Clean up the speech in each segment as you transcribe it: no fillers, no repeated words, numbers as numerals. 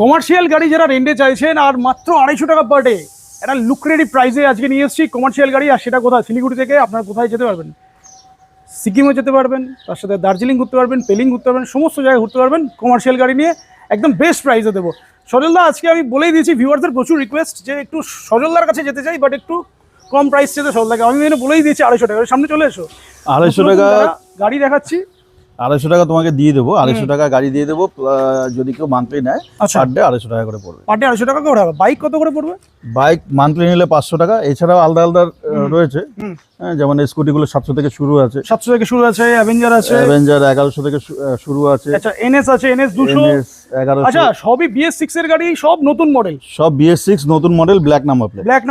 Commercial গাড়ি যারা রেন্টে চাইছেন আর মাত্র 250 টাকা পার ডে একটা লুক্রেটিভ প্রাইসে আজকে নিয়ে এসেছি কমার্শিয়াল গাড়ি। আর সেটা কোথায়? শিলিগুড়ি থেকে আপনারা কোথায় যেতে পারবেন? সিকিমও যেতে পারবেন, তার সাথে দার্জিলিং ঘুরতে পারবেন, পেলিং ঘুরতে পারবেন, সমস্ত জায়গায় ঘুরতে পারবেন কমার্শিয়াল গাড়ি নিয়ে একদম বেস্ট প্রাইসে দেবো। সজলদা, আজকে আমি বলেই দিয়েছি ভিউয়ারদের প্রচুর রিকোয়েস্ট যে একটু সজলদার কাছে যেতে চাই, বাট একটু কম প্রাইস চেতে সজলদাকে। আমি বলেই দিয়েছি 250 টাকা। সামনে চলে এসো, 250 টাকা গাড়ি দেখাচ্ছি। 250 টাকা তোমাকে দিয়ে দেবো, 250 টাকা গাড়ি দিয়ে দেবো। যদি কেউ মান্থলি নেয় পার ডে 250 টাকা করে পড়বে। পার ডে 250 টাকা করে হবে। বাইক কত করে পড়বে? বাইক মান্থলি নিলে 500 টাকা। এছাড়াও আলাদা আলাদা রয়েছে, যেমন স্কুটিগুলো 700 থেকে শুরু আছে, 700 থেকে শুরু আছে, অ্যাভেঞ্জার আছে, অ্যাভেঞ্জার 1100 থেকে শুরু আছে। আচ্ছা, এনএস আছে, এনএস 200, 1100। আচ্ছা সবই BS6 এর গাড়ি, সব নতুন মডেল, সব BS6 নতুন model, black number plate. Black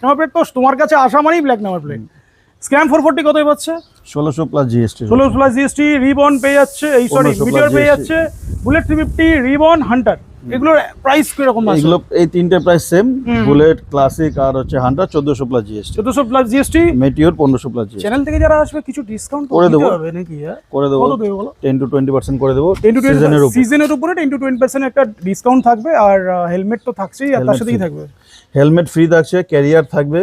number plate তো তোমার কাছে আসা মানেই ব্ল্যাক নাম্বার প্লেট। স্ক্র্যাম 440 কত পাচ্ছে? 1600 plus GST. 16 plus GST. Ribbon পেয়ে যাচ্ছে, এই সরি 1500 মিটিওর পেয়ে GST যাচ্ছে, বুলেট 350, রিবন, হান্টার। এগুলোর প্রাইস কিরকম আছে? এগুলো এই তিনটে প্রাইস সেম, বুলেট, ক্লাসিক আর হচ্ছে Hunter 1400 plus GST. 1400 plus GST. Meteor 1500 plus GST. Channel থেকে যারা আসবে কিছু ডিসকাউন্ট করে দেবো, হবে নাকি? করে দেবো, কত দেবে বলো? 10 to 20% করে দেবো। 10 to 20 সিজনের উপর। সিজনের উপরে 10 to 20% একটা ডিসকাউন্ট থাকবে। আর হেলমেট তো থাকছেই, আর তার সাথেই থাকবে হেলমেট ফ্রি থাকছে, ক্যারিয়ার থাকবে,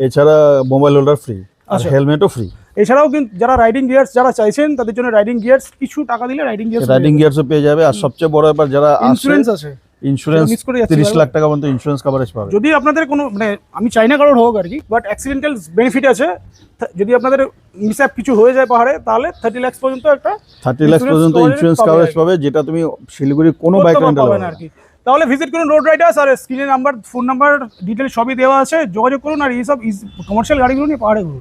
এছাড়া মোবাইল হোল্ডার ফ্রি, আর হেলমেটও ফ্রি। এছাড়াও কিন্তু যারা রাইডিং গিয়ার্স যারা চাইছেন তাদের জন্য রাইডিং গিয়ার্স কিছু টাকা দিলে রাইডিং গিয়ার্সও পেয়ে যাবে। আর সবচেয়ে বড় ব্যাপার, যারা ইন্স্যুরেন্স আছে, ইন্স্যুরেন্স 30 লাখ টাকা পর্যন্ত ইন্স্যুরেন্স কভারেজ পাবে। যদি আপনাদের কোনো মানে আমি চাই না কারোর হোক আর কি, বাট অ্যাক্সিডেন্টাল বেনিফিট আছে। যদি আপনাদের মিসঅ্যাপ কিছু হয়ে যায় পাহাড়ে, তাহলে 30 লাখ পর্যন্ত একটা 30 লাখ পর্যন্ত ইন্স্যুরেন্স কভারেজ পাবে, যেটা তুমি শিলিগুড়ি কোনো বাইক রেন্টাল পাবে না আর কি। তাহলে ভিজিট করুন রোড রাইডার্স। আর স্ক্রিনে নাম্বার, ফোন নাম্বার, ডিটেল সবই দেওয়া আছে, যোগাযোগ করুন। আর এইসব কমার্শিয়াল গাড়িগুলো নিয়ে পাহাড়ে ঘুরুন।